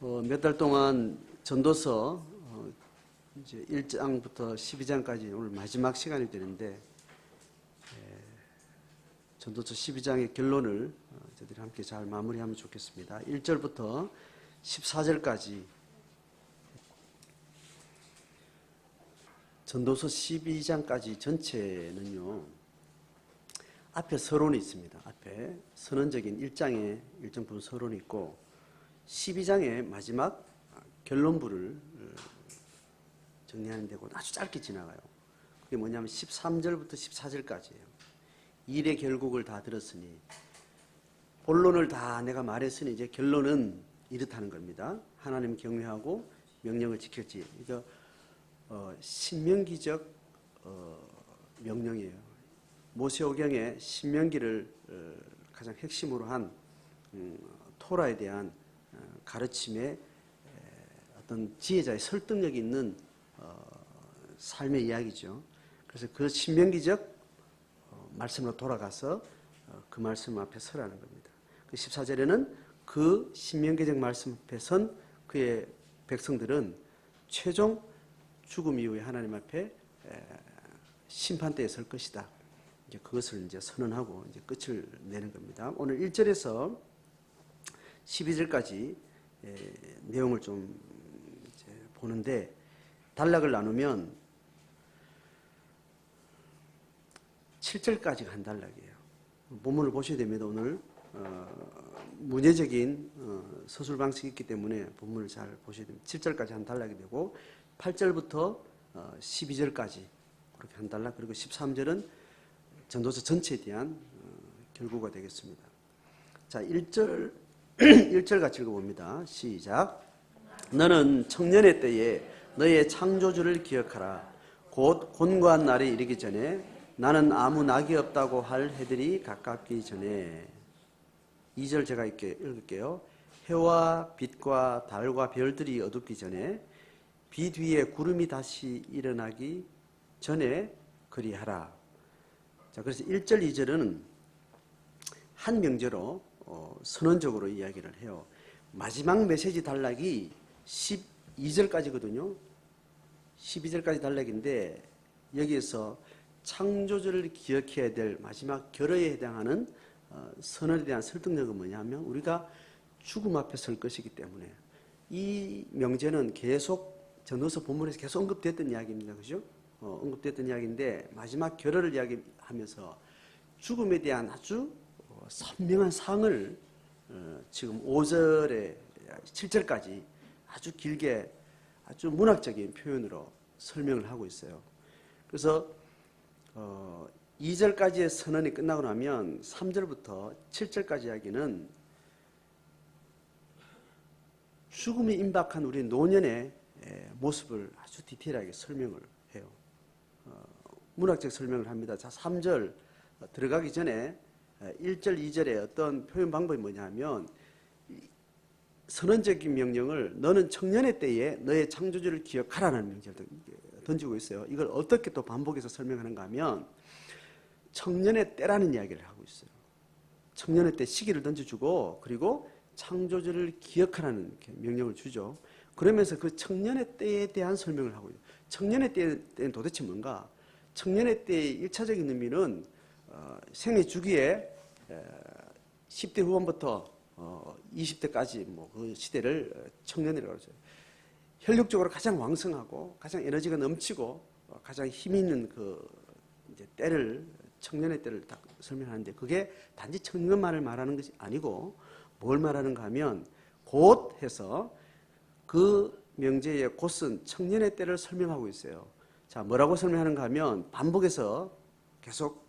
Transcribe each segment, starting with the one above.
몇 달 동안 전도서 이제 1장부터 12장까지 오늘 마지막 시간이 되는데 전도서 12장의 결론을 저희들이 함께 잘 마무리하면 좋겠습니다. 1절부터 14절까지 전도서 12장까지 전체는요. 앞에 서론이 있습니다. 앞에 선언적인 1장에 일정부분 서론이 있고 12장의 마지막 결론부를 정리하는 데고 아주 짧게 지나가요. 그게 뭐냐면 13절부터 14절까지예요. 일의 결국을 다 들었으니 본론을 다 내가 말했으니 이제 결론은 이렇다는 겁니다. 하나님 경외하고 명령을 지켰지. 이거 신명기적 명령이에요. 모세오경의 신명기를 가장 핵심으로 한 토라에 대한 가르침의 어떤 지혜자의 설득력이 있는 삶의 이야기죠. 그래서 그 신명기적 말씀으로 돌아가서 그 말씀 앞에 서라는 겁니다. 그 14절에는 그 신명기적 말씀 앞에 선 그의 백성들은 최종 죽음 이후에 하나님 앞에 심판대에 설 것이다. 이제 그것을 이제 선언하고 이제 끝을 내는 겁니다. 오늘 1절에서 12절까지 내용을 좀 이제 보는데 단락을 나누면 7절까지가 한 단락이에요. 본문을 보셔야 됩니다. 오늘 문예적인 서술 방식이 있기 때문에 본문을 잘 보셔야 됩니다. 7절까지 한 단락이 되고 8절부터 12절까지 그렇게 한 단락, 그리고 13절은 전도서 전체에 대한 결구가 되겠습니다. 자, 1절 같이 읽어봅니다. 시작. 너는 청년의 때에 너의 창조주를 기억하라. 곧 곤고한 날이 이르기 전에 나는 아무 낙이 없다고 할 해들이 가깝기 전에. 2절 제가 읽을게요. 해와 빛과 달과 별들이 어둡기 전에 빛 위에 구름이 다시 일어나기 전에 그리하라. 자, 그래서 1절, 2절은 한 명제로 선언적으로 이야기를 해요. 마지막 메시지 단락이 12절까지거든요. 12절까지 단락인데 여기에서 창조주를 기억해야 될 마지막 결어에 해당하는 선언에 대한 설득력은 뭐냐면 우리가 죽음 앞에 설 것이기 때문에 이 명제는 계속 전도서 본문에서 계속 언급됐던 이야기입니다. 그죠? 언급됐던 이야기인데 마지막 결어를 이야기하면서 죽음에 대한 아주 선명한 상을 지금 5절에 7절까지 아주 길게 아주 문학적인 표현으로 설명을 하고 있어요. 그래서 2절까지의 선언이 끝나고 나면 3절부터 7절까지 이야기는 죽음이 임박한 우리 노년의 모습을 아주 디테일하게 설명을 해요. 문학적 설명을 합니다. 자, 3절 들어가기 전에 1절, 2절의 어떤 표현 방법이 뭐냐면 선언적인 명령을 너는 청년의 때에 너의 창조주를 기억하라는 명령을 던지고 있어요. 이걸 어떻게 또 반복해서 설명하는가 하면 청년의 때라는 이야기를 하고 있어요. 청년의 때 시기를 던져주고 그리고 창조주를 기억하라는 명령을 주죠. 그러면서 그 청년의 때에 대한 설명을 하고 있어요. 청년의 때는 도대체 뭔가? 청년의 때의 1차적인 의미는 생애 주기에 10대 후반부터 20대까지 그 시대를 청년이라고 하죠. 혈육적으로 가장 왕성하고 가장 에너지가 넘치고 가장 힘 있는 그 이제 때를 청년의 때를 딱 설명하는데 그게 단지 청년만을 말하는 것이 아니고 뭘 말하는가 하면 곧 해서 그 명제의 곧은 청년의 때를 설명하고 있어요. 자, 뭐라고 설명하는가 하면 반복해서 계속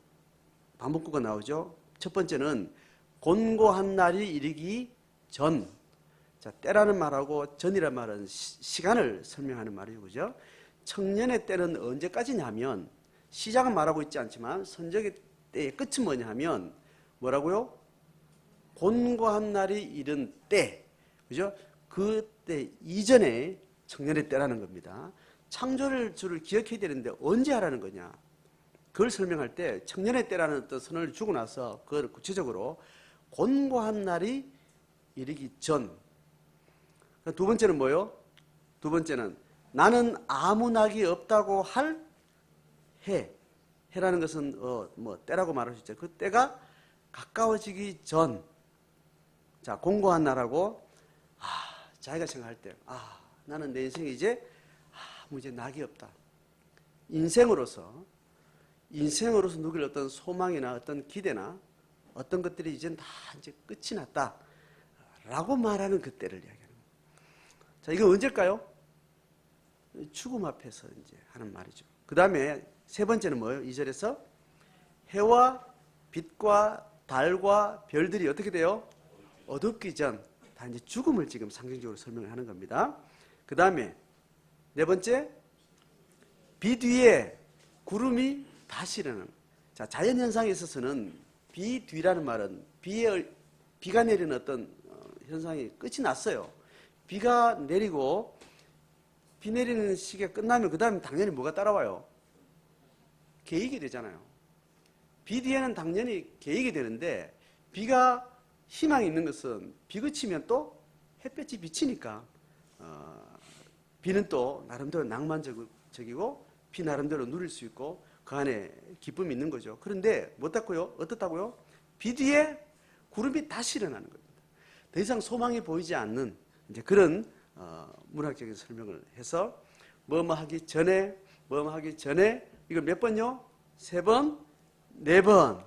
반복구가 나오죠. 첫 번째는 곤고한 날이 이르기 전. 자, 때라는 말하고 전이라는 말은 시간을 설명하는 말이에요. 그죠? 청년의 때는 언제까지냐면 시작은 말하고 있지 않지만 선적의 때의 끝은 뭐냐 하면 뭐라고요? 곤고한 날이 이른 때. 그죠? 그때 이전에 청년의 때라는 겁니다. 창조주를 기억해야 되는데 언제 하라는 거냐? 그걸 설명할 때 청년의 때라는 어떤 선언을 주고 나서 그걸 구체적으로 곤고한 날이 이르기 전, 두 번째는 뭐요? 두 번째는 나는 아무 낙이 없다고 할 해. 해라는 것은 뭐 때라고 말할 수 있죠. 그 때가 가까워지기 전. 자, 공고한 날하고 자기가 생각할 때 나는 내 인생에 이제 뭐 이제 낙이 없다. 인생으로서 누릴 어떤 소망이나 어떤 기대나 어떤 것들이 이제 다 이제 끝이 났다. 라고 말하는 그때를 이야기하는 거예요. 자, 이건 언제일까요? 죽음 앞에서 이제 하는 말이죠. 그 다음에 세 번째는 뭐예요? 2절에서 해와 빛과 달과 별들이 어떻게 돼요? 어둡기 전. 다 이제 죽음을 지금 상징적으로 설명을 하는 겁니다. 그 다음에 네 번째, 비 뒤에 구름이 다시 일어나는. 자, 자연현상에 있어서는 비 뒤라는 말은 비가 내리는 어떤 현상이 끝이 났어요. 비가 내리고 비 내리는 시기가 끝나면 그 다음에 당연히 뭐가 따라와요? 개익이 되잖아요. 비 뒤에는 당연히 개익이 되는데 비가 희망이 있는 것은 비 그치면 또 햇볕이 비치니까 비는 또 나름대로 낭만적이고 비 나름대로 누릴 수 있고 그 안에 기쁨이 있는 거죠. 그런데 어떻다고요? 비 뒤에 구름이 다시 일어나는 겁니다. 더 이상 소망이 보이지 않는 이제 그런 문학적인 설명을 해서 뭐뭐 하기 전에 이걸 몇 번요? 3번, 4번.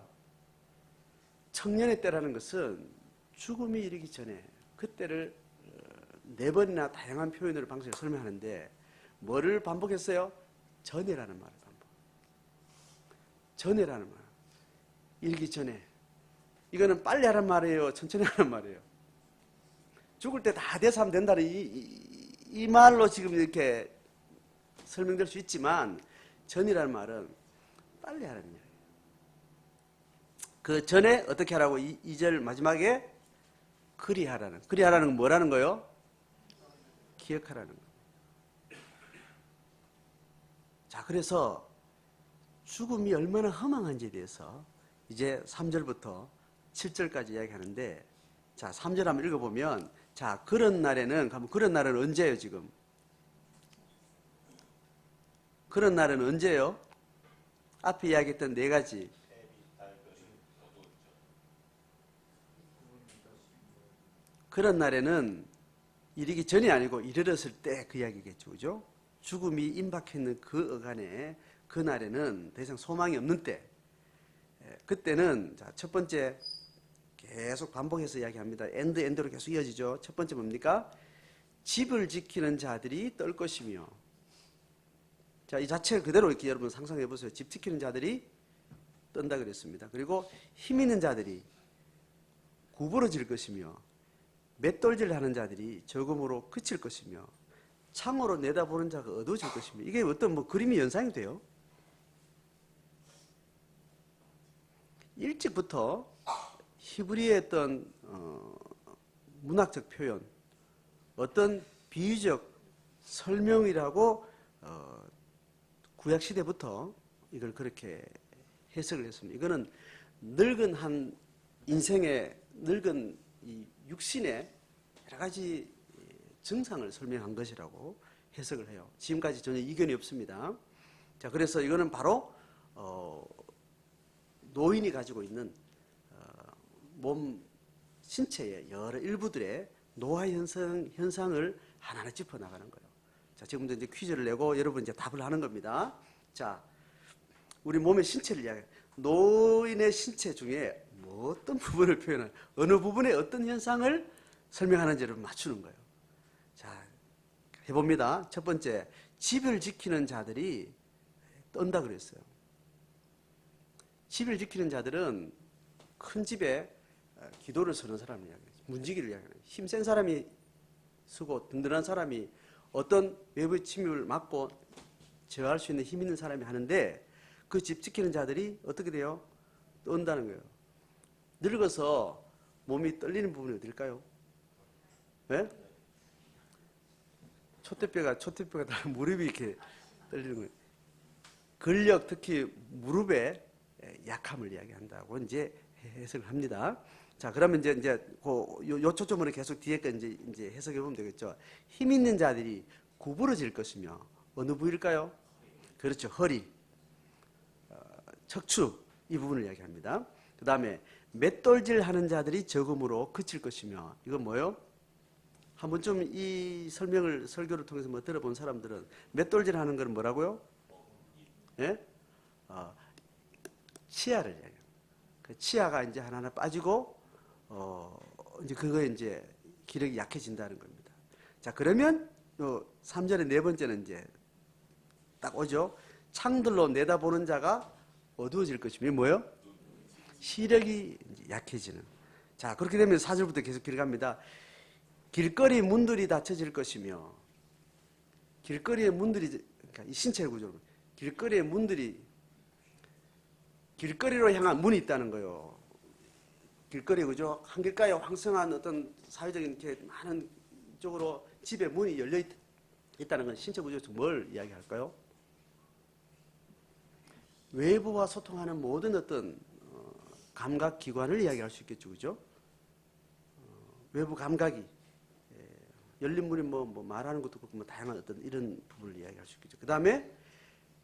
청년의 때라는 것은 죽음이 이르기 전에 그때를 4번이나 다양한 표현으로 방식을 설명하는데 뭐를 반복했어요? 전에라는 말을 반복. 전에라는 말. 일기 전에. 이거는 빨리 하란 말이에요? 천천히 하란 말이에요? 죽을 때 다 돼서 하면 된다는 이 말로 지금 이렇게 설명될 수 있지만 전이라는 말은 빨리 하라는 이야기예요. 그 전에 어떻게 하라고 2절 마지막에 그리하라는 건 뭐라는 거요? 기억하라는 거. 자, 그래서 죽음이 얼마나 허망한지에 대해서 이제 3절부터 7절까지 이야기하는데 자, 3절 한번 읽어보면 자, 그런 날에는 언제예요, 지금? 그런 날은 언제예요? 앞에 이야기했던 4가지. 그런 날에는 이르기 전이 아니고 이르렀을 때 그 이야기겠죠. 그죠? 죽음이 임박했는 그 어간에 그 날에는 더 이상 소망이 없는 때. 그때는 자, 첫 번째 계속 반복해서 이야기합니다. 엔드로 계속 이어지죠. 첫 번째 뭡니까? 집을 지키는 자들이 떨 것이며. 자, 이 자체를 그대로 이렇게 여러분 상상해 보세요. 집 지키는 자들이 떤다 그랬습니다. 그리고 힘 있는 자들이 구부러질 것이며 맷돌질 하는 자들이 저금으로 그칠 것이며 창으로 내다보는 자가 어두워질 것이며 이게 어떤 뭐 그림이 연상이 돼요. 일찍부터 히브리의 어떤 문학적 표현, 어떤 비유적 설명이라고 구약 시대부터 이걸 그렇게 해석을 했습니다. 이거는 늙은 한 인생의 늙은 이 육신의 여러 가지 증상을 설명한 것이라고 해석을 해요. 지금까지 전혀 이견이 없습니다. 자, 그래서 이거는 바로 노인이 가지고 있는 몸 신체의 여러 일부들의 노화 현상을 하나하나 짚어 나가는 거예요. 자, 지금도 이제 퀴즈를 내고 여러분 이제 답을 하는 겁니다. 자, 우리 몸의 신체를 이야기해요. 노인의 신체 중에 뭐 어떤 부분을 표현하는, 어느 부분에 어떤 현상을 설명하는지를 맞추는 거예요. 자, 해봅니다. 첫 번째, 집을 지키는 자들이 떤다 그랬어요. 집을 지키는 자들은 큰 집에 기도를 서는 사람을 이야기해요. 문지기를 이야기해요. 힘센 사람이 서고 든든한 사람이 어떤 외부의 침입을 막고 제어할 수 있는 힘 있는 사람이 하는데 그 집 지키는 자들이 어떻게 돼요? 떤다는 거예요. 늙어서 몸이 떨리는 부분이 어딜까요? 네? 초태뼈가 다 무릎이 이렇게 떨리는 거예요. 근력, 특히 무릎의 약함을 이야기한다고 이제 해석을 합니다. 자, 그러면 요 초점으로 계속 뒤에 거 이제 해석해 보면 되겠죠. 힘 있는 자들이 구부러질 것이며 어느 부위일까요? 그렇죠. 허리, 척추 이 부분을 이야기합니다. 그 다음에 맷돌질 하는 자들이 적음으로 그칠 것이며 이건 뭐예요? 한번 좀 이 설교를 통해서 뭐 들어본 사람들은 맷돌질 하는 건 뭐라고요? 예? 치아를 이야기해요. 그 치아가 이제 하나하나 빠지고 이제 그거에 이제 기력이 약해진다는 겁니다. 자, 그러면 3절의 네 번째는 이제 딱 오죠. 창들로 내다보는 자가 어두워질 것이며 뭐예요? 시력이 이제 약해지는. 자, 그렇게 되면 4절부터 계속 길어갑니다. 길거리 문들이 닫혀질 것이며 길거리의 문들이 그러니까 이 신체 구조로 길거리의 문들이 길거리로 향한 문이 있다는 거예요. 길거리 그죠? 한길가에 황성한 어떤 사회적인 이렇게 많은 쪽으로 집에 문이 열려 있다는 건 신체 구조에서 뭘 이야기할까요? 외부와 소통하는 모든 어떤 감각 기관을 이야기할 수 있겠죠, 그죠? 외부 감각이 열린 문이 뭐 말하는 것도 그렇고 뭐 다양한 어떤 이런 부분을 이야기할 수 있겠죠. 그 다음에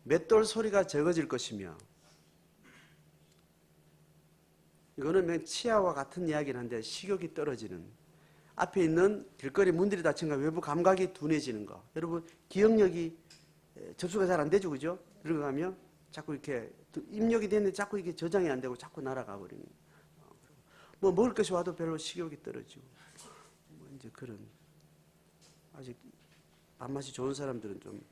맷돌 소리가 적어질 것이며 이거는 그냥 치아와 같은 이야기는 한데 식욕이 떨어지는 앞에 있는 길거리 문들이 닫힌 거 외부 감각이 둔해지는 거. 여러분 기억력이 접수가 잘 안 되죠, 그죠? 이러고 가면 자꾸 이렇게 입력이 됐는데 자꾸 이게 저장이 안 되고 자꾸 날아가 버리는. 뭐 먹을 것이 와도 별로 식욕이 떨어지고 뭐 이제 그런 아직 밥맛이 좋은 사람들은 좀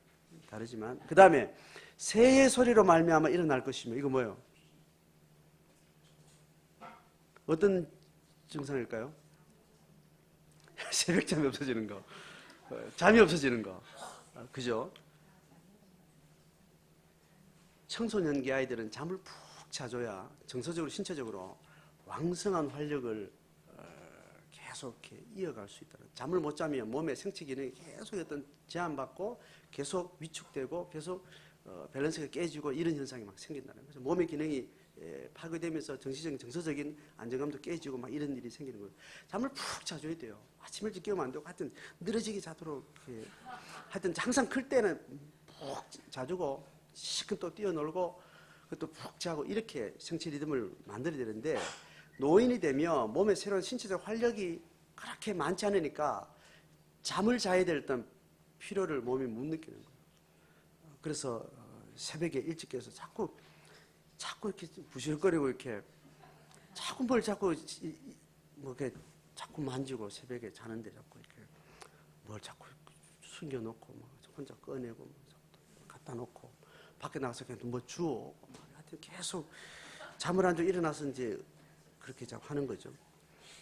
다르지만 그 다음에 새의 소리로 말미암아 일어날 것이며 이거 뭐예요? 어떤 증상일까요? 새벽잠이 없어지는 거, 잠이 없어지는 거, 그죠? 청소년기 아이들은 잠을 푹 자줘야 정서적으로 신체적으로 왕성한 활력을 계속 이렇게 이어갈 수 있다는. 잠을 못 자면 몸의 생체 기능이 계속 어떤 제한받고 계속 위축되고 계속 밸런스가 깨지고 이런 현상이 막 생긴다는 거죠. 몸의 기능이 파괴되면서 정서적인 안정감도 깨지고 막 이런 일이 생기는 거예요. 잠을 푹 자줘야 돼요. 아침 일찍 깨우면 안 되고 하여튼 늘어지게 자도록 하여튼 항상 클 때는 푹 자주고 시큰 또 뛰어놀고 또 푹 자고 이렇게 생체 리듬을 만들어야 되는데 노인이 되면 몸에 새로운 신체적 활력이 그렇게 많지 않으니까 잠을 자야 될 어떤 필요를 몸이 못 느끼는 거예요. 그래서 새벽에 일찍 깨서 자꾸 이렇게 부실거리고 이렇게 자꾸 뭘 자꾸 뭐 이렇게 자꾸 만지고 새벽에 자는데 자꾸 이렇게 뭘 자꾸 숨겨놓고 막 혼자 꺼내고 갖다 놓고 밖에 나가서 그냥 뭐 주워 하여튼 계속 잠을 안 자고 일어나서 이제 그렇게 자꾸 하는 거죠.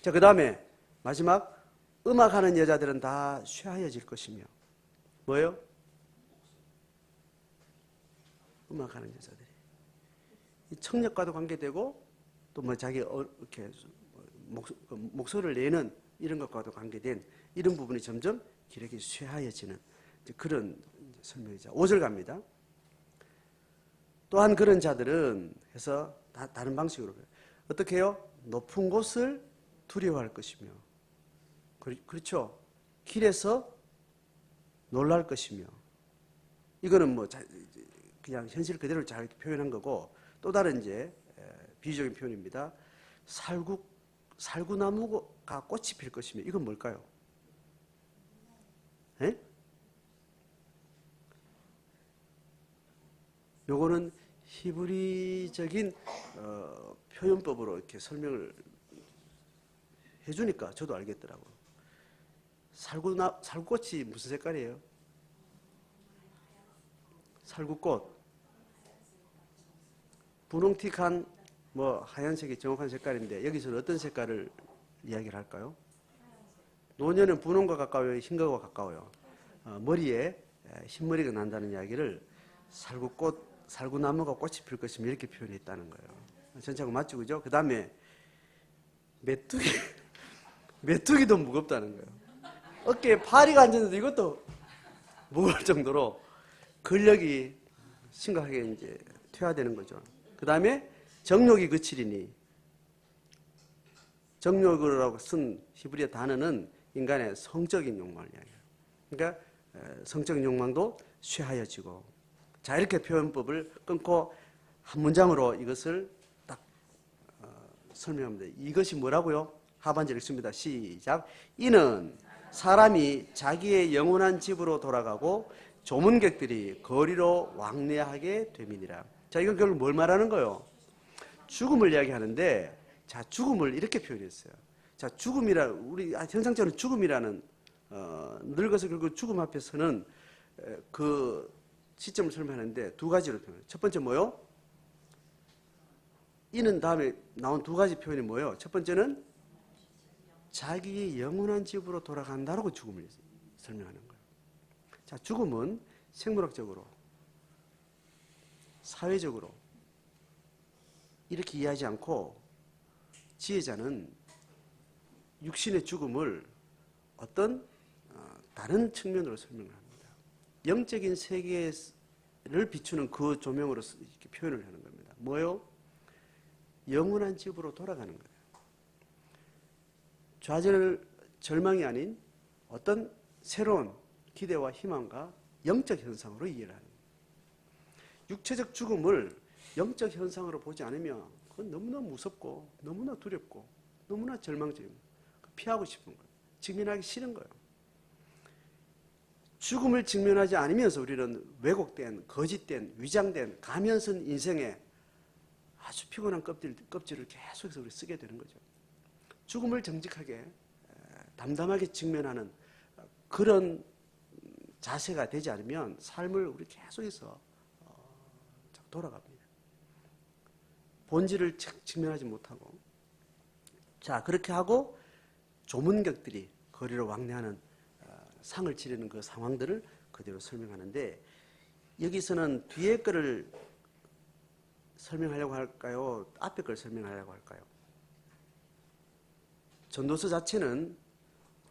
자, 그 다음에 마지막 음악하는 여자들은 다 쇠하여질 것이며 뭐예요? 음악하는 여자들이 이 청력과도 관계되고 또 뭐 자기 이렇게 목소리를 내는 이런 것과도 관계된 이런 부분이 점점 기력이 쇠하여지는 그런 설명이죠. 5절 갑니다. 또한 그런 자들은 해서 다른 방식으로 어떻게 해요? 높은 곳을 두려워할 것이며 그렇죠. 길에서 놀랄 것이며 이거는 뭐 그냥 현실 그대로 잘 표현한 거고 또 다른 이제 비유적인 표현입니다. 살구나무가 꽃이 필 것이며 이건 뭘까요? 예? 요거는 히브리적인 표현법으로 이렇게 설명을 해주니까 저도 알겠더라고요. 살구꽃이 무슨 색깔이에요? 살구꽃. 분홍틱한 뭐 하얀색이 정확한 색깔인데 여기서는 어떤 색깔을 이야기를 할까요? 노년은 분홍과 가까워요? 흰거와 가까워요? 머리에 흰머리가 난다는 이야기를 살구나무가 꽃이 필 것이면 이렇게 표현했다는 거예요. 전체가 맞죠, 그죠? 그 다음에 메뚜기도 무겁다는 거예요. 어깨에 파리가 앉았는데 이것도 무거울 정도로 근력이 심각하게 이제 퇴화되는 거죠. 그 다음에 정욕이 그치리니 정욕이라고 쓴 히브리어 단어는 인간의 성적인 욕망을 이야기해요. 그러니까 성적인 욕망도 쇠하여지고, 자, 이렇게 표현법을 끊고 한 문장으로 이것을 딱 설명합니다. 이것이 뭐라고요? 하반절 읽습니다. 시작. 이는 사람이 자기의 영원한 집으로 돌아가고 조문객들이 거리로 왕래하게 됨이니라. 자, 이건 결국 뭘 말하는 거예요? 죽음을 이야기하는데, 자, 죽음을 이렇게 표현했어요. 자, 죽음이라, 우리 현상적으로 죽음이라는 늙어서 결국 죽음 앞에서는 그 시점을 설명하는데 두 가지로 표현해요. 첫 번째 뭐요? 이는 다음에 나온 두 가지 표현이 뭐예요? 첫 번째는 자기의 영원한 집으로 돌아간다라고 죽음을 설명하는 거예요. 자, 죽음은 생물학적으로, 사회적으로 이렇게 이해하지 않고 지혜자는 육신의 죽음을 어떤 다른 측면으로 설명을 합니다. 영적인 세계를 비추는 그 조명으로 이렇게 표현을 하는 겁니다. 뭐요? 영원한 집으로 돌아가는 거예요. 좌절, 절망이 아닌 어떤 새로운 기대와 희망과 영적 현상으로 이해를 하는 거예요. 육체적 죽음을 영적 현상으로 보지 않으면 그건 너무나 무섭고 너무나 두렵고 너무나 절망적인 거예요. 피하고 싶은 거예요. 직면하기 싫은 거예요. 죽음을 직면하지 않으면서 우리는 왜곡된, 거짓된, 위장된, 가면 쓴 인생에 아주 피곤한 껍질을 계속해서 우리 쓰게 되는 거죠. 죽음을 정직하게, 담담하게 직면하는 그런 자세가 되지 않으면 삶을 우리 계속해서 돌아갑니다. 본질을 직면하지 못하고, 자, 그렇게 하고 조문객들이 거리로 왕래하는 상을 치르는 그 상황들을 그대로 설명하는데, 여기서는 뒤에 거를 설명하려고 할까요? 앞에 걸 설명하려고 할까요? 전도서 자체는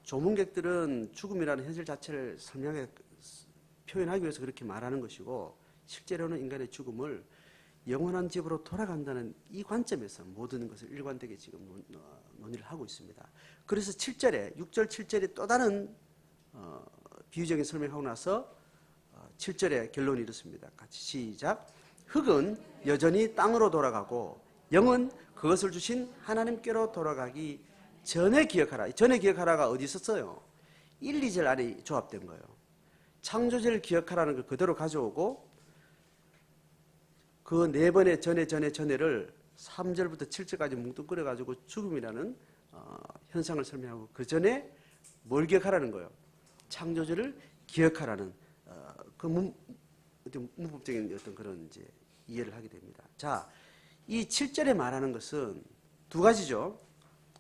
조문객들은 죽음이라는 현실 자체를 설명하게 표현하기 위해서 그렇게 말하는 것이고, 실제로는 인간의 죽음을 영원한 집으로 돌아간다는 이 관점에서 모든 것을 일관되게 지금 논의를 하고 있습니다. 그래서 7절에 6절 7절에 또 다른 비유적인 설명하고 나서 7절에 결론이 이렇습니다. 같이 시작. 흙은 여전히 땅으로 돌아가고 영은 그것을 주신 하나님께로 돌아가기 전에 기억하라. 전에 기억하라가 어디 있었어요? 1, 2절 안에 조합된 거예요. 창조주를 기억하라는 걸 그대로 가져오고, 그 네 번의 전에를 3절부터 7절까지 뭉뚱그려가지고 죽음이라는 현상을 설명하고, 그 전에 뭘 기억하라는 거예요? 창조주를 기억하라는 그 문법적인 어떤 그런 이제 이해를 하게 됩니다. 자, 이 7절에 말하는 것은 두 가지죠.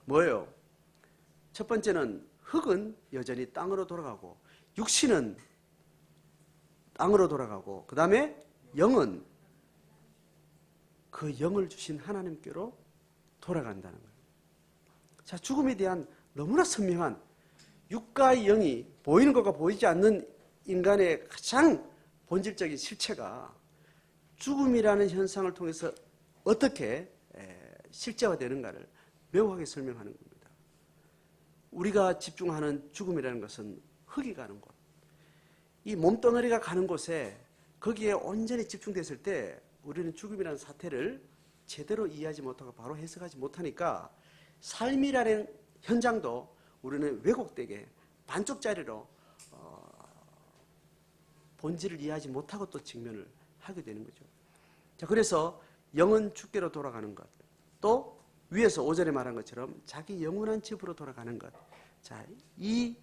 뭐예요? 첫 번째는 흙은 여전히 땅으로 돌아가고 육신은 땅으로 돌아가고, 그 다음에 영은 그 영을 주신 하나님께로 돌아간다는 거예요. 자, 죽음에 대한 너무나 선명한 육과 영이 보이는 것과 보이지 않는 인간의 가장 본질적인 실체가 죽음이라는 현상을 통해서 어떻게 실제화되는가를 명확하게 설명하는 겁니다. 우리가 집중하는 죽음이라는 것은 흙이 가는 곳, 이 몸덩어리가 가는 곳에 거기에 온전히 집중됐을 때 우리는 죽음이라는 사태를 제대로 이해하지 못하고 바로 해석하지 못하니까 삶이라는 현장도 우리는 왜곡되게 반쪽짜리로 본질을 이해하지 못하고 또 직면을 하게 되는 거죠. 자, 그래서 영은 주께로 돌아가는 것, 또 위에서 오전에 말한 것처럼 자기 영원한 집으로 돌아가는 것. 자, 이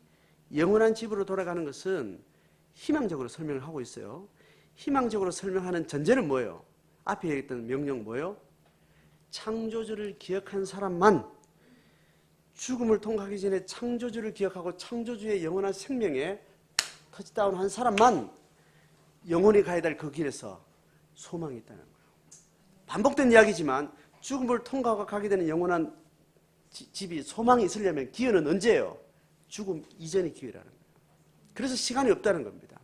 영원한 집으로 돌아가는 것은 희망적으로 설명을 하고 있어요. 희망적으로 설명하는 전제는 뭐예요? 앞에 얘기했던 명령 뭐예요? 창조주를 기억한 사람만, 죽음을 통과하기 전에 창조주를 기억하고 창조주의 영원한 생명에 터치다운 한 사람만 영원히 가야 될 그 길에서 소망이 있다는 거예요. 반복된 이야기지만 죽음을 통과하고 가게 되는 영원한 집이, 소망이 있으려면 기회는 언제예요? 죽음 이전의 기회라는 거예요. 그래서 시간이 없다는 겁니다.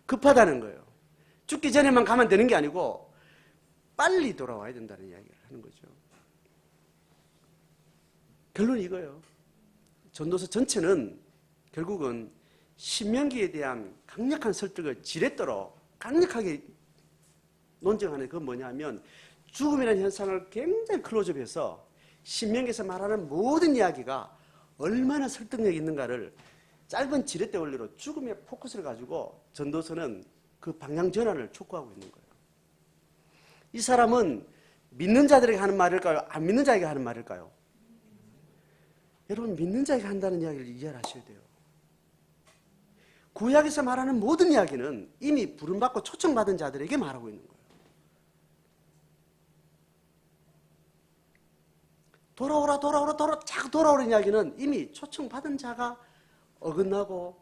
급하다는 거예요. 죽기 전에만 가면 되는 게 아니고 빨리 돌아와야 된다는 이야기를 하는 거죠. 결론이 이거예요. 전도서 전체는 결국은 신명기에 대한 강력한 설득을 지렛대로 강력하게 논증하는 그건 뭐냐면 죽음이라는 현상을 굉장히 클로즈업해서 신명기에서 말하는 모든 이야기가 얼마나 설득력이 있는가를 짧은 지렛대 원리로 죽음의 포커스를 가지고 전도서는 그 방향 전환을 촉구하고 있는 거예요. 이 사람은 믿는 자들에게 하는 말일까요? 안 믿는 자에게 하는 말일까요? 여러분, 믿는 자에게 한다는 이야기를 이해를 하셔야 돼요. 구약에서 말하는 모든 이야기는 이미 부름받고 초청받은 자들에게 말하고 있는 거예요. 자꾸 돌아오는 이야기는 이미 초청받은 자가 어긋나고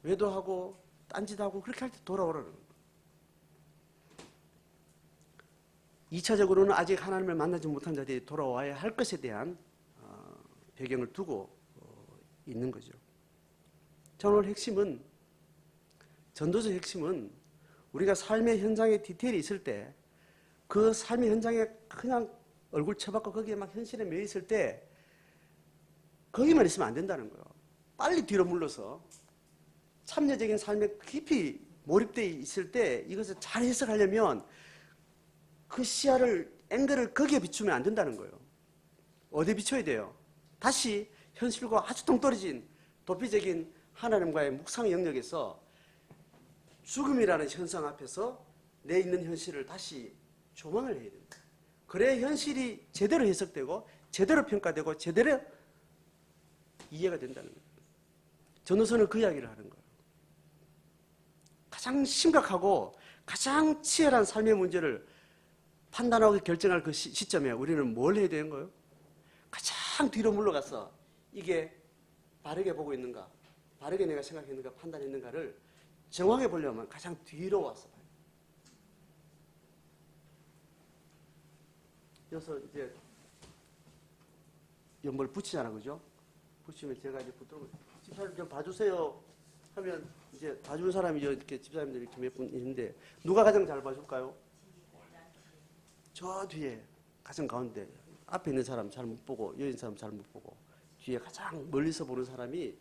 외도하고 딴짓하고 그렇게 할 때 돌아오라는 거예요. 2차적으로는 아직 하나님을 만나지 못한 자들이 돌아와야 할 것에 대한 배경을 두고 있는 거죠. 자, 오늘 핵심은, 전도서 핵심은 우리가 삶의 현장에 디테일이 있을 때 그 삶의 현장에 그냥 얼굴 쳐박고 거기에 막 현실에 매여 있을 때 거기만 있으면 안 된다는 거예요. 빨리 뒤로 물러서 참여적인 삶에 깊이 몰입되어 있을 때 이것을 잘 해석하려면 그 시야를, 앵글을 거기에 비추면 안 된다는 거예요. 어디에 비춰야 돼요? 다시 현실과 아주 동떨어진 도피적인 하나님과의 묵상 영역에서 죽음이라는 현상 앞에서 내 있는 현실을 다시 조망을 해야 됩니다. 그래야 현실이 제대로 해석되고 제대로 평가되고 제대로 이해가 된다는 거예요. 전도서는 그 이야기를 하는 거예요. 가장 심각하고 가장 치열한 삶의 문제를 판단하고 결정할 그 시점에 우리는 뭘 해야 되는 거예요? 가장 뒤로 물러가서 이게 바르게 보고 있는가, 바르게 내가 생각했는가, 판단했는가를 정확히 보려면 가장 뒤로 와서 봐요. 여기서 이제 연벌 붙이잖아, 그죠? 붙이면 제가 이제 붙들고 집사님 좀 봐주세요 하면 이제 봐주는 사람이 이렇게 집사님들이 이렇게 몇 분 있는데 누가 가장 잘 봐줄까요? 저 뒤에 가장 가운데 앞에 있는 사람 잘 못 보고 여기 있는 사람 잘 못 보고 뒤에 가장 멀리서 보는 사람이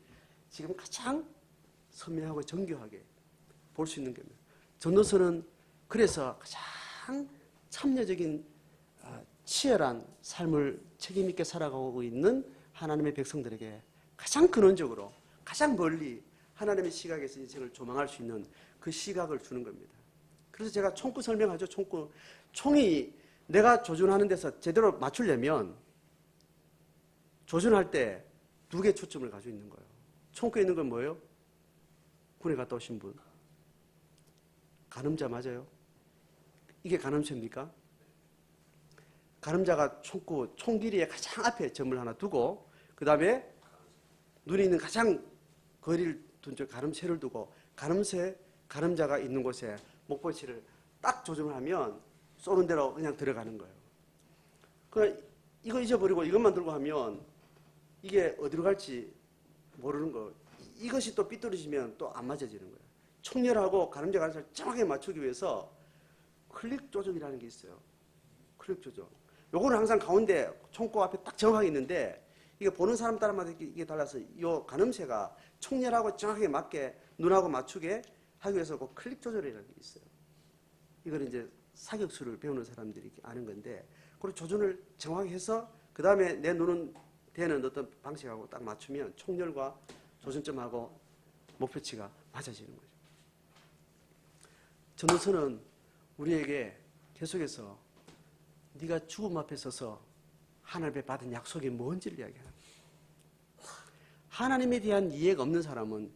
지금 가장 선명하고 정교하게 볼 수 있는 겁니다. 전도서는 그래서 가장 참여적인 치열한 삶을 책임있게 살아가고 있는 하나님의 백성들에게 가장 근원적으로 가장 멀리 하나님의 시각에서 인생을 조망할 수 있는 그 시각을 주는 겁니다. 그래서 제가 총구 설명하죠. 총이 내가 조준하는 데서 제대로 맞추려면 조준할 때 두 개 초점을 가지고 있는 거예요. 총구에 있는 건 뭐예요? 군에 갔다 오신 분. 간음자 맞아요? 이게 간음죄입니까? 간음자가 총 길이의 가장 앞에 점을 하나 두고 그 다음에 눈이 있는 가장 거리를 둔 쪽 간음쇠를 두고 간음자가 있는 곳에 목포치를 딱 조정을 하면 쏘는 대로 그냥 들어가는 거예요. 이거 잊어버리고 이것만 들고 하면 이게 어디로 갈지 모르는 거. 이것이 또 삐뚤어지면 또 안 맞아지는 거예요. 총열하고 간음자 간음자를 정확하게 맞추기 위해서 클릭 조정이라는 게 있어요. 클릭 조정. 요거는 항상 가운데 총구 앞에 딱 정확하게 있는데 이게 보는 사람 따라마다 이게 달라서 이 간음새가 총열하고 정확하게 맞게 눈하고 맞추게 하기 위해서 그 클릭 조절이라는 게 있어요. 이거는 이제 사격수를 배우는 사람들이 아는 건데 그리고 조준을 정확히 해서 그 다음에 내 눈은 되는 어떤 방식하고 딱 맞추면 총열과 조준점하고 목표치가 맞아지는 거죠. 전도서는 우리에게 계속해서 네가 죽음 앞에 서서 하나님께 받은 약속이 뭔지를 이야기합니다. 하나님에 대한 이해가 없는 사람은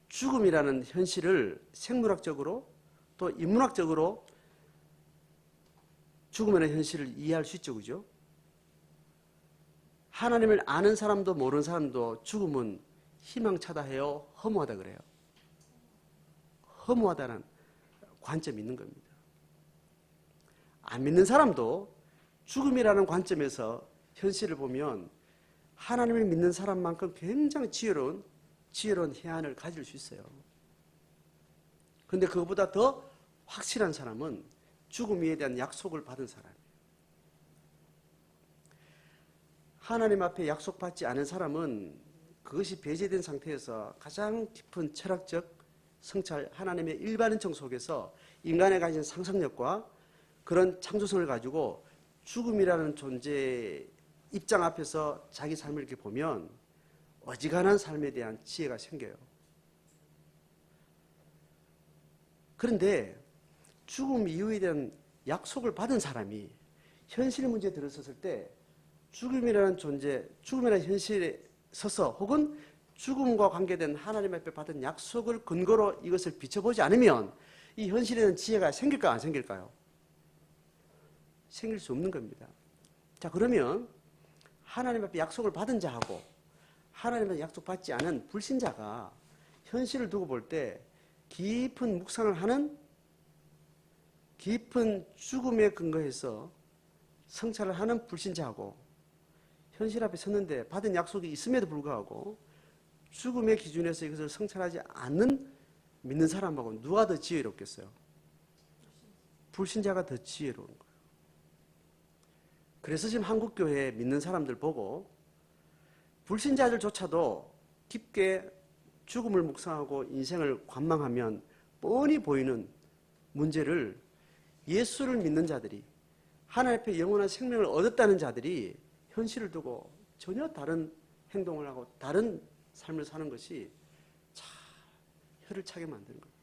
죽음이라는 현실을 생물학적으로 또 인문학적으로 죽음이라는 현실을 이해할 수 있죠. 그죠? 하나님을 아는 사람도 모르는 사람도 죽음은 희망차다 해요? 허무하다 그래요? 허무하다는 관점이 있는 겁니다. 안 믿는 사람도 죽음이라는 관점에서 현실을 보면 하나님을 믿는 사람만큼 굉장히 지혜로운 해안을 가질 수 있어요. 그런데 그것보다 더 확실한 사람은 죽음에 대한 약속을 받은 사람이에요. 하나님 앞에 약속받지 않은 사람은 그것이 배제된 상태에서 가장 깊은 철학적 성찰, 하나님의 일반인청 속에서 인간의 가진 상상력과 그런 창조성을 가지고 죽음이라는 존재의 입장 앞에서 자기 삶을 이렇게 보면 어지간한 삶에 대한 지혜가 생겨요. 그런데 죽음 이후에 대한 약속을 받은 사람이 현실 문제에 들어섰을 때 죽음이라는 존재, 죽음이라는 현실에 서서 혹은 죽음과 관계된 하나님 앞에 받은 약속을 근거로 이것을 비춰보지 않으면 이 현실에 대한 지혜가 생길까요? 안 생길까요? 생길 수 없는 겁니다. 자, 그러면 하나님 앞에 약속을 받은 자하고 하나님의 약속받지 않은 불신자가 현실을 두고 볼 때 깊은 묵상을 하는 깊은 죽음에 근거해서 성찰을 하는 불신자하고 현실 앞에 섰는데 받은 약속이 있음에도 불구하고 죽음의 기준에서 이것을 성찰하지 않는 믿는 사람하고 누가 더 지혜롭겠어요? 불신자가 더 지혜로운 거예요. 그래서 지금 한국교회 믿는 사람들 보고 불신자들조차도 깊게 죽음을 묵상하고 인생을 관망하면 뻔히 보이는 문제를 예수를 믿는 자들이 하나님 앞에 영원한 생명을 얻었다는 자들이 현실을 두고 전혀 다른 행동을 하고 다른 삶을 사는 것이 참 혀를 차게 만드는 거예요.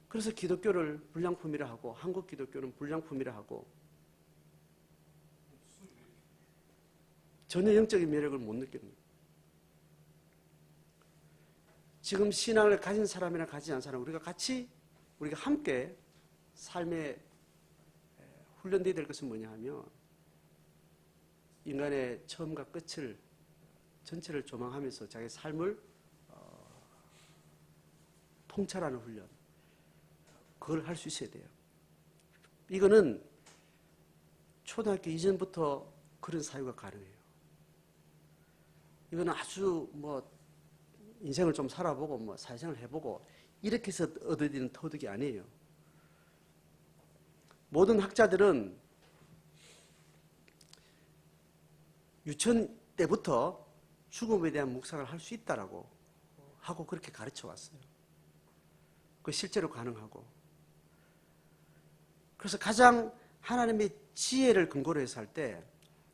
그래서 기독교를 불량품이라 하고 한국 기독교는 불량품이라 하고 전혀 영적인 매력을 못 느끼는 거예요. 지금 신앙을 가진 사람이나 가지지 않은 사람 우리가 함께 삶에 훈련되어야 될 것은 뭐냐 하면 인간의 처음과 끝을 전체를 조망하면서 자기 삶을 통찰하는 훈련, 그걸 할 수 있어야 돼요. 이거는 초등학교 이전부터 그런 사유가 가능해요. 이거는 아주 인생을 좀 살아보고 사회생활을 해보고 이렇게 해서 얻어지는 터득이 아니에요. 모든 학자들은 유치원 때부터 죽음에 대한 묵상을 할 수 있다라고 하고 그렇게 가르쳐 왔어요. 그 실제로 가능하고. 그래서 가장 하나님의 지혜를 근거로 해서 할 때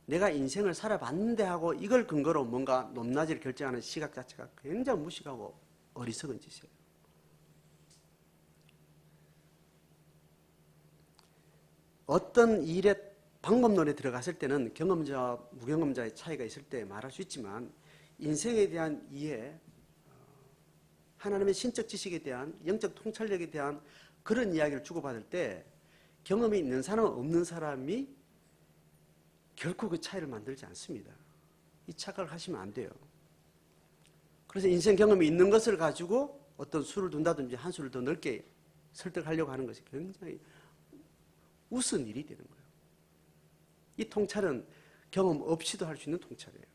내가 인생을 살아봤는데 하고 이걸 근거로 뭔가 높낮이를 결정하는 시각 자체가 굉장히 무식하고 어리석은 짓이에요. 어떤 일의 방법론에 들어갔을 때는 경험자와 무경험자의 차이가 있을 때 말할 수 있지만 인생에 대한 이해, 하나님의 신적 지식에 대한 영적 통찰력에 대한 그런 이야기를 주고받을 때 경험이 있는 사람, 없는 사람이 결코 그 차이를 만들지 않습니다. 이 착각을 하시면 안 돼요. 그래서 인생 경험이 있는 것을 가지고 어떤 수를 둔다든지 한 수를 더 넓게 설득하려고 하는 것이 굉장히 우스운 일이 되는 거예요. 이 통찰은 경험 없이도 할 수 있는 통찰이에요.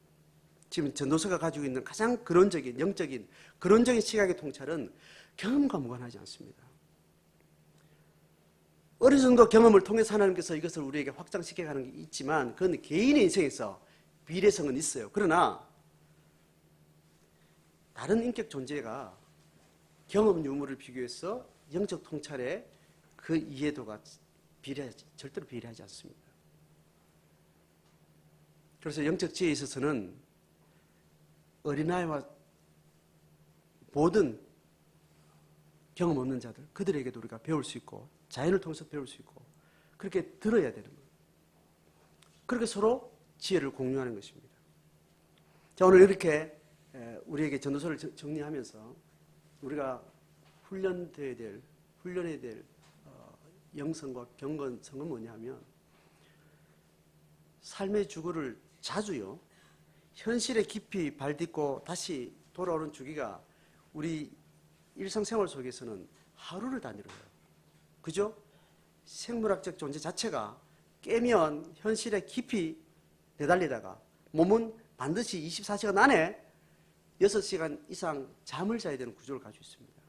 지금 전도서가 가지고 있는 가장 근원적인, 영적인, 근원적인 시각의 통찰은 경험과 무관하지 않습니다. 어느 정도 경험을 통해서 하나님께서 이것을 우리에게 확장시켜가는 게 있지만 그건 개인의 인생에서 비례성은 있어요. 그러나 다른 인격 존재가 경험 유무를 비교해서 영적 통찰의 그 이해도가 절대로 비례하지 않습니다. 그래서 영적 지혜에 있어서는 어린아이와 모든 경험 없는 자들, 그들에게도 우리가 배울 수 있고 자연을 통해서 배울 수 있고 그렇게 들어야 되는 거예요. 그렇게 서로 지혜를 공유하는 것입니다. 자, 오늘 이렇게 우리에게 전도서를 정리하면서 우리가 훈련해야 될 영성과 경건성은 뭐냐면 삶의 주거를 자주요 현실에 깊이 발딛고 다시 돌아오는 주기가 우리 일상생활 속에서는 하루를 단위로 해요. 그죠? 생물학적 존재 자체가 깨면 현실에 깊이 내달리다가 몸은 반드시 24시간 안에 6시간 이상 잠을 자야 되는 구조를 가지고 있습니다.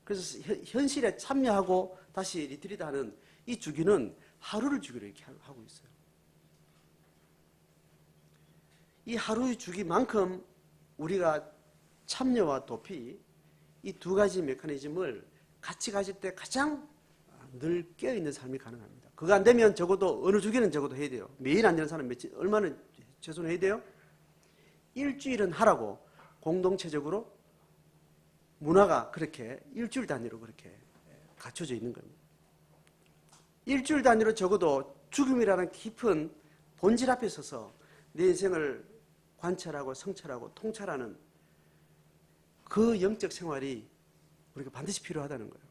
그래서 현실에 참여하고 다시 리트리트하는 이 주기는 하루를 주기로 이렇게 하고 있어요. 이 하루의 주기만큼 우리가 참여와 도피 이 두 가지 메커니즘을 같이 가질 때 가장 늘 깨어있는 삶이 가능합니다. 그거 안 되면 적어도 어느 주기는 적어도 해야 돼요. 매일 안 되는 사람 며칠 얼마나 최소한 해야 돼요? 일주일은 하라고 공동체적으로 문화가 그렇게 일주일 단위로 그렇게 갖춰져 있는 겁니다. 일주일 단위로 적어도 죽음이라는 깊은 본질 앞에 서서 내 인생을 관찰하고 성찰하고 통찰하는 그 영적 생활이 우리가 반드시 필요하다는 거예요.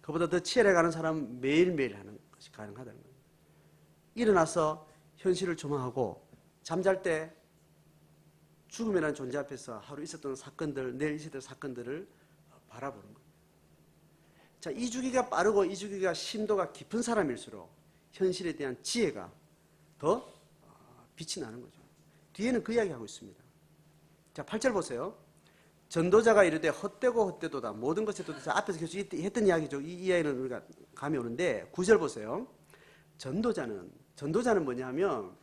그보다 더 치열해가는 사람은 매일매일 하는 것이 가능하다는 거예요. 일어나서 현실을 조망하고 잠잘 때 죽음이라는 존재 앞에서 하루 있었던 사건들, 내일 있을 사건들을 바라보는 거예요. 자, 이 주기가 빠르고 이 주기가 심도가 깊은 사람일수록 현실에 대한 지혜가 더 빛이 나는 거죠. 뒤에는 그 이야기 하고 있습니다. 자, 8절 보세요. 전도자가 이르되 헛되고 헛되도다. 모든 것에 도대체 앞에서 계속 했던 이야기죠. 이 이야기는 우리가 감이 오는데 9절 보세요. 전도자는 뭐냐면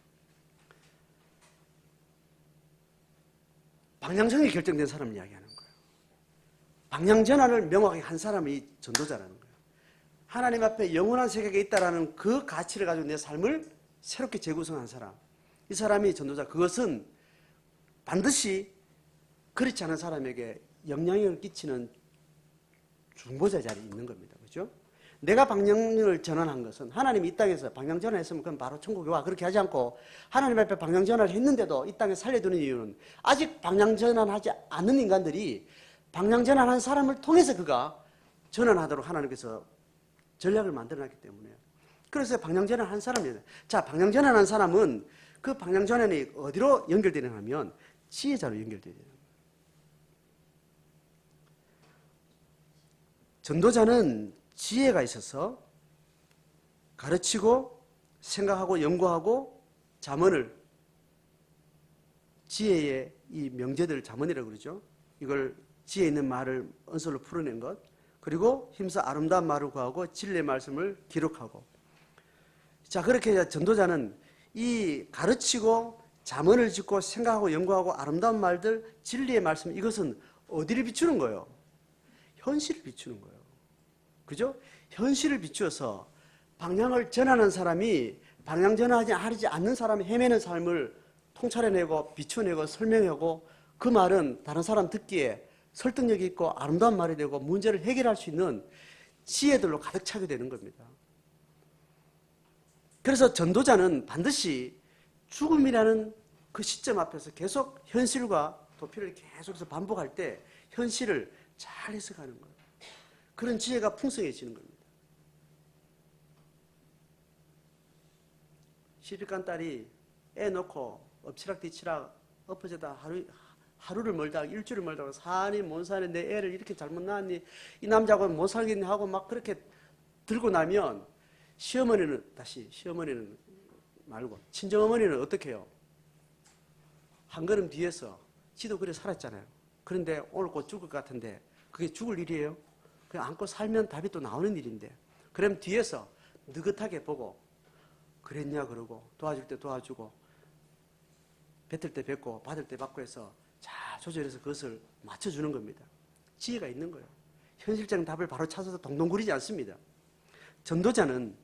방향성이 결정된 사람을 이야기하는 거예요. 방향전환을 명확하게 한 사람이 전도자라는 거예요. 하나님 앞에 영원한 세계가 있다라는 그 가치를 가지고 내 삶을 새롭게 재구성한 사람. 이 사람이 전도자. 그것은 반드시 그렇지 않은 사람에게 영향력을 끼치는 중보자 자리에 있는 겁니다. 그렇죠? 내가 방향을 전환한 것은 하나님이 이 땅에서 방향 전환했으면 그건 바로 천국에 와. 그렇게 하지 않고 하나님 앞에 방향 전환을 했는데도 이 땅에 살려두는 이유는 아직 방향 전환하지 않는 인간들이 방향 전환한 사람을 통해서 그가 전환하도록 하나님께서 전략을 만들어놨기 때문에 그래서 방향 전환한 사람이에요. 자, 방향 전환한 사람은 그 방향 전환이 어디로 연결되느냐 하면 지혜자로 연결되어야 돼요. 전도자는 지혜가 있어서 가르치고 생각하고 연구하고 잠언을 지혜의 이 명제들 잠언이라고 그러죠. 이걸 지혜 있는 말을 언설로 풀어낸 것 그리고 힘써 아름다운 말을 구하고 진리의 말씀을 기록하고 자 그렇게 전도자는 이 가르치고 잠언을 짓고 생각하고 연구하고 아름다운 말들 진리의 말씀 이것은 어디를 비추는 거예요? 현실을 비추는 거예요. 그죠? 현실을 비추어서 방향을 전하는 사람이 방향 전하지 않는 사람이 헤매는 삶을 통찰해내고 비춰내고 설명하고 그 말은 다른 사람 듣기에 설득력이 있고 아름다운 말이 되고 문제를 해결할 수 있는 지혜들로 가득 차게 되는 겁니다. 그래서 전도자는 반드시 죽음이라는 그 시점 앞에서 계속 현실과 도피를 계속해서 반복할 때 현실을 잘 해석하는 거예요. 그런 지혜가 풍성해지는 겁니다. 시집간 딸이 애 놓고 엎치락뒤치락 엎어져다 하루를 멀다가 일주일을 멀다가 사니 못 사니 내 애를 이렇게 잘못 낳았니 이 남자하고는 못 살겠니 하고 막 그렇게 들고 나면 시어머니는 말고 친정어머니는 어떻게 해요? 한 걸음 뒤에서 지도 그래 살았잖아요. 그런데 오늘 곧 죽을 것 같은데 그게 죽을 일이에요? 그냥 안고 살면 답이 또 나오는 일인데 그럼 뒤에서 느긋하게 보고 그랬냐 그러고 도와줄 때 도와주고 뱉을 때 뱉고 받을 때 받고 해서 잘 조절해서 그것을 맞춰주는 겁니다. 지혜가 있는 거예요. 현실적인 답을 바로 찾아서 동동구리지 않습니다. 전도자는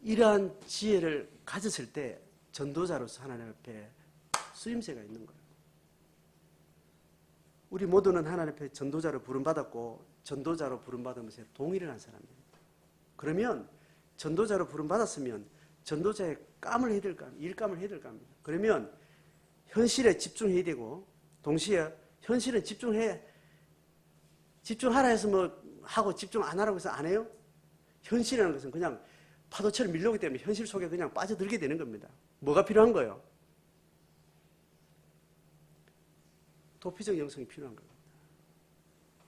이러한 지혜를 가졌을 때 전도자로서 하나님 앞에 쓰임새가 있는 거예요. 우리 모두는 하나님 앞에 전도자로 부름받았고 전도자로 부름받으면서 동의를 한 사람이에요. 그러면 전도자로 부름받았으면 전도자의 감을 해야 될까? 일감을 해야 될까 합니다. 그러면 현실에 집중해야 되고 동시에 현실은 집중하라 해서 뭐 하고 집중 안 하라고 해서 안 해요? 현실이라는 것은 그냥 파도처럼 밀려오기 때문에 현실 속에 그냥 빠져들게 되는 겁니다. 뭐가 필요한 거예요? 도피적 영성이 필요한 겁니다.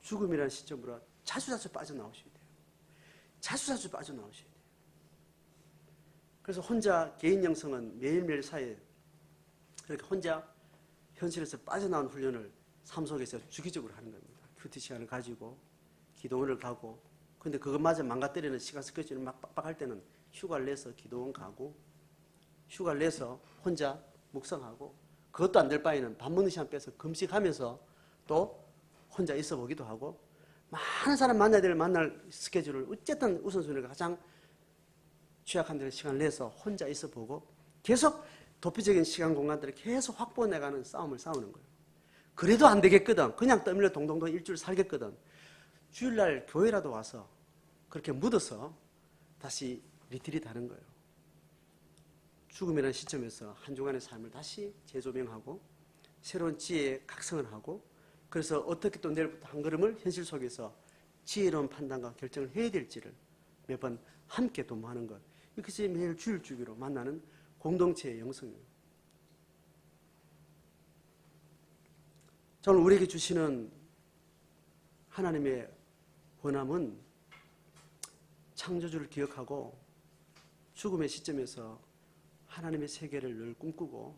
죽음이라는 시점으로 자주자주 빠져나오셔야 돼요. 자주자주 빠져나오셔야 돼요. 그래서 혼자 개인 영성은 매일매일 사이에 그렇게 혼자 현실에서 빠져나온 훈련을 삶 속에서 주기적으로 하는 겁니다. 큐티 시간을 가지고 기도원을 가고 근데 그것마저 망가뜨리는 시간 스케줄이 막 빡빡할 때는 휴가를 내서 기도원 가고 휴가를 내서 혼자 묵상하고 그것도 안 될 바에는 밥 먹는 시간 빼서 금식하면서 또 혼자 있어 보기도 하고, 많은 사람 만나야 될 만날 스케줄을 어쨌든 우선순위가 가장 취약한 데는 시간을 내서 혼자 있어 보고 계속 도피적인 시간 공간들을 계속 확보해가는 싸움을 싸우는 거예요. 그래도 안 되겠거든. 그냥 떠밀려 동동동 일주일 살겠거든. 주일날 교회라도 와서 그렇게 묻어서 다시 리트릿 하는 거예요. 죽음이라는 시점에서 한 주간의 삶을 다시 재조명하고 새로운 지혜에 각성을 하고, 그래서 어떻게 또 내일부터 한 걸음을 현실 속에서 지혜로운 판단과 결정을 해야 될지를 매번 함께 도모하는 것. 이것이 매일 주일 주기로 만나는 공동체의 영성이에요. 저는 우리에게 주시는 하나님의 권함은 창조주를 기억하고 죽음의 시점에서 하나님의 세계를 늘 꿈꾸고,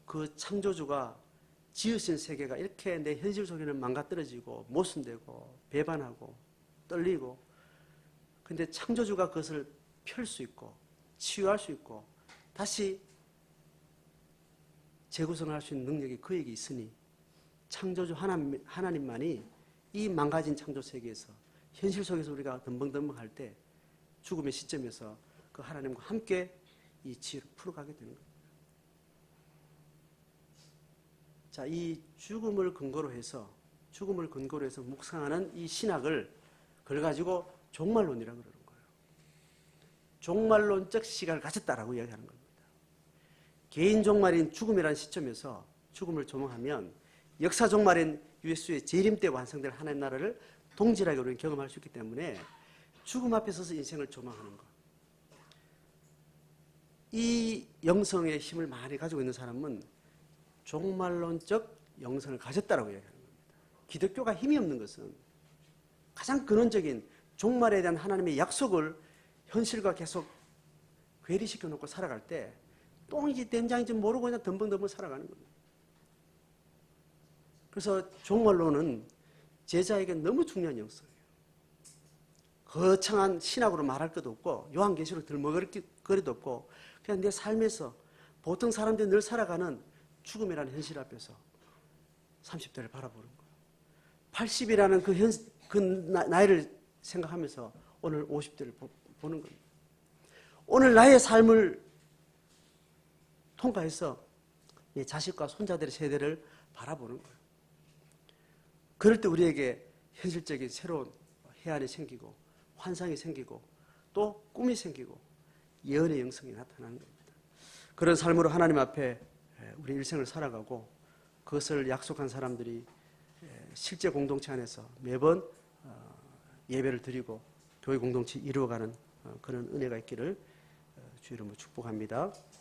그 창조주가 지으신 세계가 이렇게 내 현실 속에는 망가뜨려지고 모순되고 배반하고 떨리고, 근데 창조주가 그것을 펼 수 있고 치유할 수 있고 다시 재구성할 수 있는 능력이 그에게 있으니, 창조주 하나님만이 이 망가진 창조 세계에서 현실 속에서 우리가 덤벙덤벙할 때 죽음의 시점에서 그 하나님과 함께 이 지혜를 풀어가게 되는 겁니다. 자, 이 죽음을 근거로 해서 묵상하는 이 신학을 그걸 가지고 종말론이라고 그러는 거예요. 종말론적 시각을 가졌다라고 이야기하는 겁니다. 개인 종말인 죽음이라는 시점에서 죽음을 조망하면 역사 종말인 예수의 재림 때 완성될 하나님 나라를 동질하게 우리는 경험할 수 있기 때문에 죽음 앞에 서서 인생을 조망하는 것. 이 영성의 힘을 많이 가지고 있는 사람은 종말론적 영성을 가졌다라고 이야기하는 겁니다. 기독교가 힘이 없는 것은 가장 근원적인 종말에 대한 하나님의 약속을 현실과 계속 괴리시켜 놓고 살아갈 때 똥인지 된장인지 모르고 그냥 덤벙덤벙 살아가는 겁니다. 그래서 종말론은 제자에게 너무 중요한 영성이에요. 거창한 신학으로 말할 것도 없고 요한계시록 들먹거리도 없고 그냥 내 삶에서 보통 사람들이 늘 살아가는 죽음이라는 현실 앞에서 30대를 바라보는 거예요. 80이라는 그 나이를 생각하면서 오늘 50대를 보는 겁니다. 오늘 나의 삶을 통과해서 내 자식과 손자들의 세대를 바라보는 거예요. 그럴 때 우리에게 현실적인 새로운 해안이 생기고 환상이 생기고 또 꿈이 생기고 예언의 영성이 나타나는 겁니다. 그런 삶으로 하나님 앞에 우리 일생을 살아가고 그것을 약속한 사람들이 실제 공동체 안에서 매번 예배를 드리고 교회 공동체 이루어가는 그런 은혜가 있기를 주의 이름으로 축복합니다.